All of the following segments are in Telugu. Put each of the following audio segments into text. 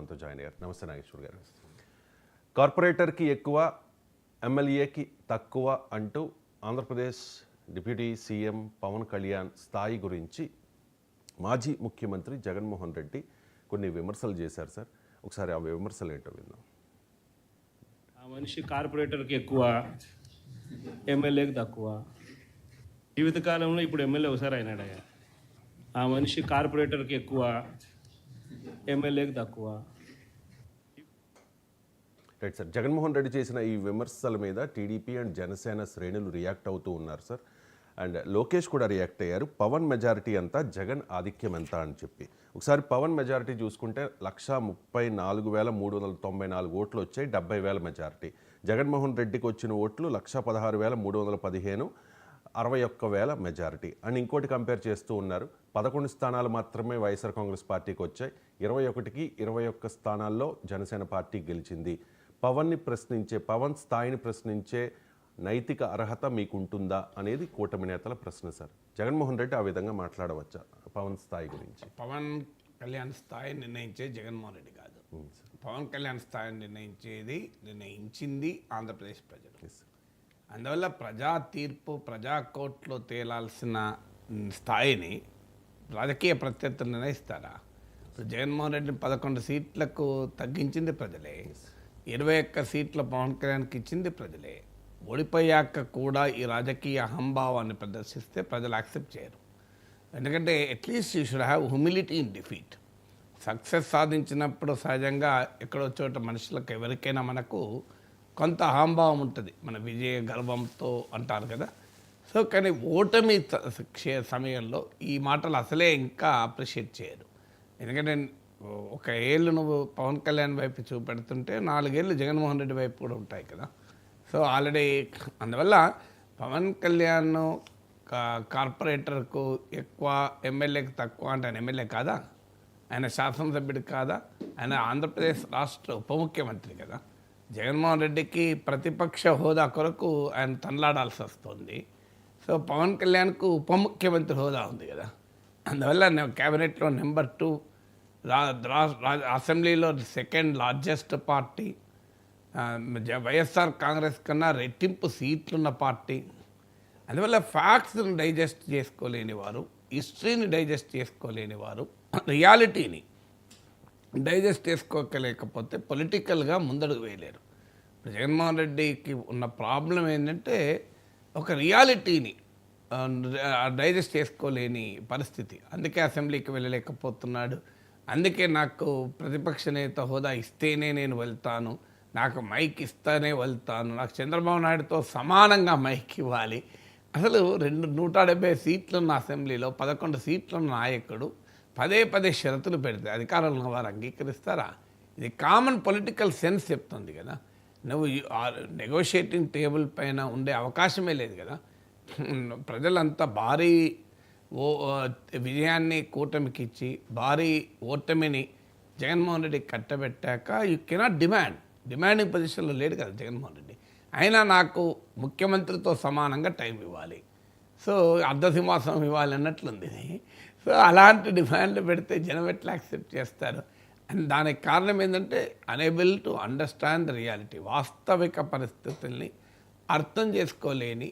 మనతో జాయిన్ అయ్యారు. నమస్తే నాగేశ్వర్ గారు. కార్పొరేటర్కి ఎక్కువ, ఎమ్మెల్యేకి తక్కువ అంటూ ఆంధ్రప్రదేశ్ డిప్యూటీ సీఎం పవన్ కళ్యాణ్ స్థాయి గురించి మాజీ ముఖ్యమంత్రి జగన్మోహన్ రెడ్డి కొన్ని విమర్శలు చేశారు సార్. ఒకసారి ఆ విమర్శలు ఏంటో విందాం. ఆ మనిషి కార్పొరేటర్కి ఎక్కువ, ఎమ్మెల్యేకి తక్కువ. జీవితకాలంలో ఇప్పుడు ఎమ్మెల్యే ఒకసారి అయినాడయ్యా. ఆ మనిషి కార్పొరేటర్కి ఎక్కువ, ఎమ్మెల్యేకి తక్కువ. Right sir. జగన్మోహన్ రెడ్డి చేసిన ఈ విమర్శల మీద టీడీపీ అండ్ జనసేన శ్రేణులు రియాక్ట్ అవుతూ ఉన్నారు సార్. అండ్ లోకేష్ కూడా రియాక్ట్ అయ్యారు. పవన్ మెజారిటీ అంతా, జగన్ ఆధిక్యం ఎంత అని చెప్పి. ఒకసారి పవన్ మెజారిటీ చూసుకుంటే 134,394 ఓట్లు వచ్చాయి, 70,000 మెజారిటీ. జగన్మోహన్ రెడ్డికి వచ్చిన ఓట్లు 116,315, 61,000 మెజారిటీ. అండ్ ఇంకోటి కంపేర్ చేస్తూ ఉన్నారు, 11 స్థానాలు మాత్రమే వైఎస్ఆర్ కాంగ్రెస్ పార్టీకి వచ్చాయి, 21కి 21 స్థానాల్లో జనసేన పార్టీ గెలిచింది. పవన్ స్థాయిని ప్రశ్నించే నైతిక అర్హత మీకుంటుందా అనేది కూటమి నేతల ప్రశ్న సార్. జగన్మోహన్ రెడ్డి ఆ విధంగా మాట్లాడవచ్చా పవన్ స్థాయి గురించి? పవన్ కళ్యాణ్ స్థాయి నిర్ణయించేది జగన్మోహన్ రెడ్డి కాదు. పవన్ కళ్యాణ్ స్థాయిని నిర్ణయించింది ఆంధ్రప్రదేశ్ ప్రజలు. అందువల్ల ప్రజా తీర్పు, ప్రజా కోర్టులో తేలాల్సిన స్థాయిని రాజకీయ ప్రత్యర్థులు నిర్ణయిస్తారా? ఇప్పుడు జగన్మోహన్ రెడ్డిని 11 సీట్లకు తగ్గించింది ప్రజలే, 21 సీట్ల పవన్ కళ్యాణ్కి ఇచ్చింది ప్రజలే. ఓడిపోయాక కూడా ఈ రాజకీయ అహంభావాన్ని ప్రదర్శిస్తే ప్రజలు యాక్సెప్ట్ చేయరు. ఎందుకంటే at least you should have humility in defeat. Success సాధించినప్పుడు సహజంగా ఎక్కడో చోట మనుషులకు ఎవరికైనా మనకు కొంత అహంభావం ఉంటుంది, మన విజయ గర్వంతో అంటారు కదా. సో కానీ ఓటమి సమయంలో ఈ మాటలు అసలే ఇంకా అప్రిషియేట్ చేయరు. ఎందుకంటే ఒక ఏళ్ళు నువ్వు పవన్ కళ్యాణ్ వైపు చూపెడుతుంటే 4 ఏళ్ళు జగన్మోహన్ రెడ్డి వైపు కూడా ఉంటాయి కదా. సో ఆల్రెడీ అందువల్ల పవన్ కళ్యాణ్ కార్పొరేటర్కు ఎక్కువ, ఎమ్మెల్యేకి తక్కువ అంటే ఆయన ఎమ్మెల్యే కాదా? ఆయన శాసనసభ్యుడు కాదా? ఆయన ఆంధ్రప్రదేశ్ రాష్ట్ర ఉప ముఖ్యమంత్రి కదా. జగన్మోహన్ రెడ్డికి ప్రతిపక్ష హోదా కొరకు ఆయన తనలాడాల్సి వస్తుంది. సో పవన్ కళ్యాణ్కు ఉప ముఖ్యమంత్రి హోదా ఉంది కదా. అందువల్ల క్యాబినెట్లో నెంబర్ 2, అసెంబ్లీలో 2nd largest party, YSR Congress కన్నా రెట్టింపు సీట్లున్న పార్టీ. అందువల్ల ఫ్యాక్ట్స్ని డైజెస్ట్ చేసుకోలేని వారు, హిస్టరీని డైజెస్ట్ చేసుకోలేని వారు, రియాలిటీని డైజెస్ట్ చేసుకోలేకపోతే పొలిటికల్గా ముందడుగు వేయలేరు. ఇప్పుడు జగన్మోహన్ రెడ్డికి ఉన్న ప్రాబ్లం ఏంటంటే ఒక రియాలిటీని డైజెస్ట్ చేసుకోలేని పరిస్థితి. అందుకే అసెంబ్లీకి వెళ్ళలేకపోతున్నాడు. అందుకే నాకు ప్రతిపక్ష నేత హోదా ఇస్తేనే నేను వెళ్తాను, నాకు మైక్ ఇస్తేనే వెళ్తాను, నాకు చంద్రబాబు నాయుడుతో సమానంగా మైక్ ఇవ్వాలి. అసలు 170 సీట్లున్న అసెంబ్లీలో 11 సీట్లున్న నాయకుడు పదే షరతులు పెడితే అధికారంలో వారు అంగీకరిస్తారా? ఇది కామన్ పొలిటికల్ సెన్స్ చెప్తుంది కదా. నువ్వు నెగోషియేటింగ్ టేబుల్ పైన ఉండే అవకాశమే లేదు కదా. ప్రజలంతా భారీ విజయాన్ని కూటమికి ఇచ్చి భారీ ఓటమిని జగన్మోహన్ రెడ్డి కట్టబెట్టాక యూ కెనాట్ డిమాండింగ్ పొజిషన్లో లేడు కదా జగన్మోహన్ రెడ్డి. అయినా నాకు ముఖ్యమంత్రితో సమానంగా టైం ఇవ్వాలి, సో అర్ధసింహాసనం ఇవ్వాలి అన్నట్లుంది. సో అలాంటి డిమాండ్లు పెడితే జనం ఎట్లా యాక్సెప్ట్ చేస్తారు? అండ్ దానికి కారణం ఏంటంటే unable to understand the reality. వాస్తవిక పరిస్థితుల్ని అర్థం చేసుకోలేని,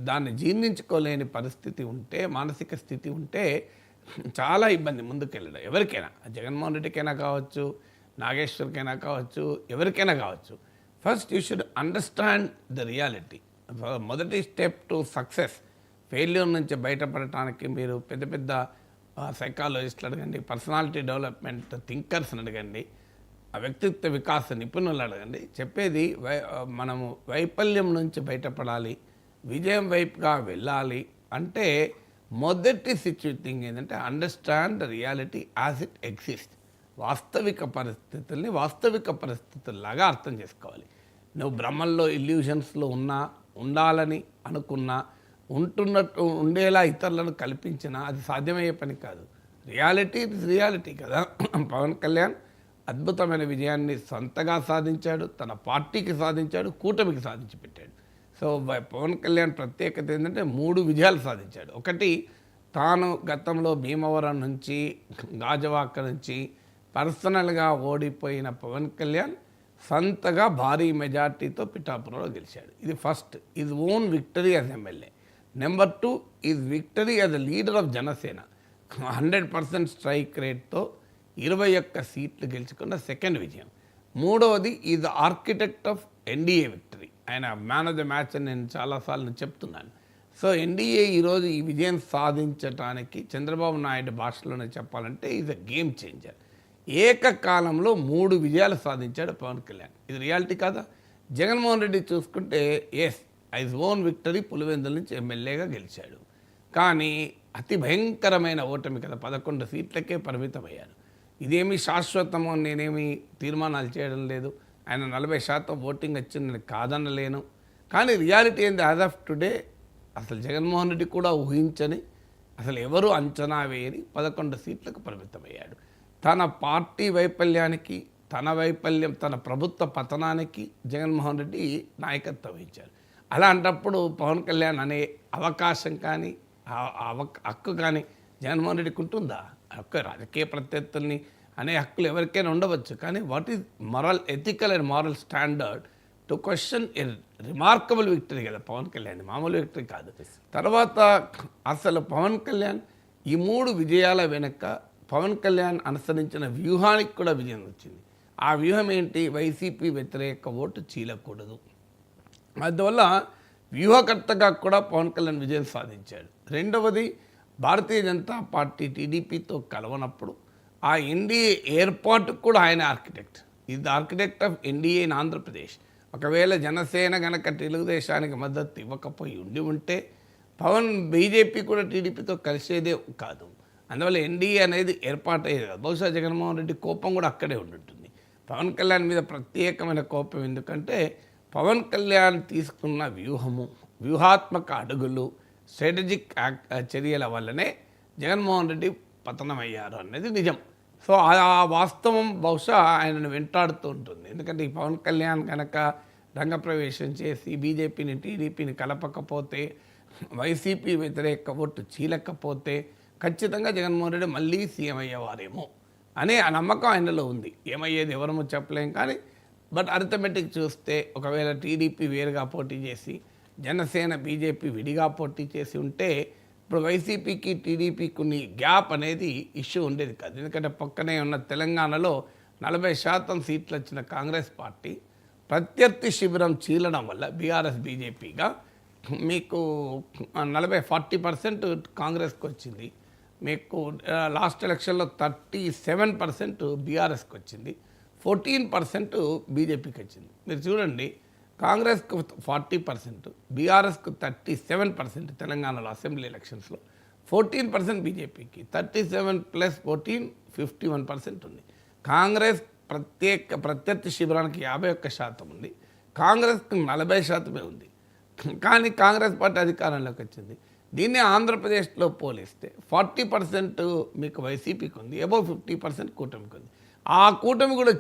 దాన్ని జీర్ణించుకోలేని పరిస్థితి ఉంటే, మానసిక స్థితి ఉంటే చాలా ఇబ్బంది ముందుకెళ్ళడం. ఎవరికైనా, జగన్మోహన్ రెడ్డికైనా కావచ్చు, నాగేశ్వర్కైనా కావచ్చు, ఎవరికైనా కావచ్చు. First you should understand the reality. మొదటి స్టెప్ టు సక్సెస్. ఫెయిల్యూర్ నుంచి బయటపడటానికి మీరు పెద్ద సైకాలజిస్టులు అడగండి, పర్సనాలిటీ డెవలప్మెంట్ థింకర్స్ని అడగండి, వ్యక్తిత్వ వికాస నిపుణులు అడగండి. చెప్పేది మనము వైఫల్యం నుంచి బయటపడాలి, విజయం వైపుగా వెళ్ళాలి అంటే మొదటి థింగ్ ఏంటంటే understand the reality as it exist. వాస్తవిక పరిస్థితుల్ని వాస్తవిక పరిస్థితుల్లాగా అర్థం చేసుకోవాలి. నువ్వు భ్రమల్లో, ఇల్యూషన్స్లో ఉండాలని అనుకున్నా, ఉంటున్నట్టు ఉండేలా ఇతరులను కల్పించినా అది సాధ్యమయ్యే పని కాదు. రియాలిటీ కదా. పవన్ కళ్యాణ్ అద్భుతమైన విజయాన్ని సొంతగా సాధించాడు, తన పార్టీకి సాధించాడు, కూటమికి సాధించి పెట్టాడు. సో పవన్ కళ్యాణ్ ప్రత్యేకత ఏంటంటే 3 విజయాలు సాధించాడు. ఒకటి, తాను గతంలో భీమవరం నుంచి, గాజువాక నుంచి పర్సనల్గా ఓడిపోయిన పవన్ కళ్యాణ్ సొంతగా భారీ మెజార్టీతో పిఠాపురంలో గెలిచాడు. ఇది ఫస్ట్, ఇది own victory as MLA. Number 2 is victory as a leader of Janasena. 100% strike రేట్తో 21 సీట్లు గెలుచుకున్న సెకండ్ విజయం. మూడవది is the architect of NDA victory. ఆయన మ్యాన్ ఆఫ్ ద మ్యాచ్ అని నేను చాలాసార్లు చెప్తున్నాను. సో ఎన్డీఏ ఈరోజు ఈ విజయం సాధించడానికి చంద్రబాబు నాయుడు భాషలోనే చెప్పాలంటే ఈజ్ అ గేమ్ చేంజర్. ఏకకాలంలో 3 విజయాలు సాధించాడు పవన్ కళ్యాణ్. ఇది రియాలిటీ కాదా? జగన్మోహన్ రెడ్డి చూసుకుంటే as his own victory, Pulivendula నుంచి ఎమ్మెల్యేగా గెలిచాడు. కానీ అతి భయంకరమైన ఓటమి కదా, 11 సీట్లకే పరిమితమయ్యాడు. ఇదేమి శాశ్వతమో నేనేమి తీర్మానాలు చేయడం లేదు. ఆయన 40% ఓటింగ్ వచ్చిందని కాదనలేను. కానీ రియాలిటీ ఏంది, యాజ్ ఆఫ్ టుడే అసలు జగన్మోహన్ రెడ్డి కూడా ఊహించని, అసలు ఎవరు అంచనా వేయని 11 సీట్లకు పరిమితమయ్యాడు. తన పార్టీ వైఫల్యానికి, తన ప్రభుత్వ పతనానికి జగన్మోహన్ రెడ్డి నాయకత్వం వహించారు. అలాంటప్పుడు పవన్ కళ్యాణ్ అనే అవకాశం కానీ హక్కు కానీ జగన్మోహన్ రెడ్డికి ఉంటుందా? హక్కు రాజకీయ ప్రత్యర్థుల్ని అనే హక్కులు ఎవరికైనా ఉండవచ్చు. కానీ what is moral, ethical and moral standard to question A remarkable victory కదా పవన్ కళ్యాణ్, మామూలు విక్టరీ కాదు. తర్వాత అసలు పవన్ కళ్యాణ్ ఈ 3 విజయాల వెనక పవన్ కళ్యాణ్ అనుసరించిన వ్యూహానికి కూడా విజయం వచ్చింది. ఆ వ్యూహం ఏంటి? వైసీపీ వ్యతిరేక ఓటు చీలకూడదు. అందువల్ల వ్యూహకర్తగా కూడా పవన్ కళ్యాణ్ విజయం సాధించాడు. రెండవది, భారతీయ జనతా పార్టీ టీడీపీతో కలవనప్పుడు ఆ ఎన్డీఏ ఏర్పాటుకు కూడా ఆయన ఆర్కిటెక్ట్. ఇది the architect of NDA in Andhra Pradesh. ఒకవేళ జనసేన గనక తెలుగుదేశానికి మద్దతు ఇవ్వకపోయి ఉంటే పవన్ బీజేపీ కూడా టీడీపీతో కలిసేదే కాదు. అందువల్ల ఎన్డీఏ అనేది ఏర్పాటయ్యేది కాదు. బహుశా జగన్మోహన్ రెడ్డి కోపం కూడా అక్కడే ఉండుంటుంది. పవన్ కళ్యాణ్ మీద ప్రత్యేకమైన కోపం ఎందుకంటే పవన్ కళ్యాణ్ తీసుకున్న వ్యూహాత్మక అడుగులు, స్ట్రాటజిక్ చర్యల వల్లనే జగన్మోహన్ రెడ్డి పతనమయ్యారు అనేది నిజం. సో ఆ వాస్తవం బహుశా ఆయనను వెంటాడుతూ ఉంటుంది. ఎందుకంటే ఈ పవన్ కళ్యాణ్ కనుక రంగప్రవేశం చేసి బీజేపీని టీడీపీని కలపకపోతే, వైసీపీ వ్యతిరేక ఓటు చీలకపోతే ఖచ్చితంగా జగన్మోహన్ రెడ్డి మళ్ళీ సీఎం అయ్యేవారేమో అనే ఆ నమ్మకం ఆయనలో ఉంది. ఏమయ్యేది ఎవరమో చెప్పలేం. కానీ బట్ అరిథమెటిక్ చూస్తే ఒకవేళ టీడీపీ వేరుగా పోటీ చేసి జనసేన బీజేపీ విడిగా పోటీ చేసి ఉంటే ఇప్పుడు వైసీపీకి టీడీపీకి కొన్ని గ్యాప్ అనేది ఇష్యూ ఉండేది కాదు. ఎందుకంటే పక్కనే ఉన్న తెలంగాణలో 40% సీట్లు వచ్చిన కాంగ్రెస్ పార్టీ ప్రత్యర్థి శిబిరం చీలడం వల్ల బీఆర్ఎస్ బీజేపీగా మీకు 40% కాంగ్రెస్కి వచ్చింది. మీకు లాస్ట్ ఎలక్షన్లో 37% బీఆర్ఎస్కి వచ్చింది, 14% బీజేపీకి వచ్చింది. మీరు చూడండి, కాంగ్రెస్కు 40%, బీఆర్ఎస్కు 37% తెలంగాణలో అసెంబ్లీ ఎలక్షన్స్లో, 14% బీజేపీకి, 37 + 14 51% ఉంది. కాంగ్రెస్ ప్రత్యర్థి శిబిరానికి 51% ఉంది, కాంగ్రెస్కు 40% ఉంది. కానీ కాంగ్రెస్ పార్టీ అధికారంలోకి వచ్చింది. దీన్ని ఆంధ్రప్రదేశ్లో పోలిస్తే 40% మీకు వైసీపీకి ఉంది, అబౌవ్ 50% కూటమికి ఉంది. ఆ కూటమి కూడా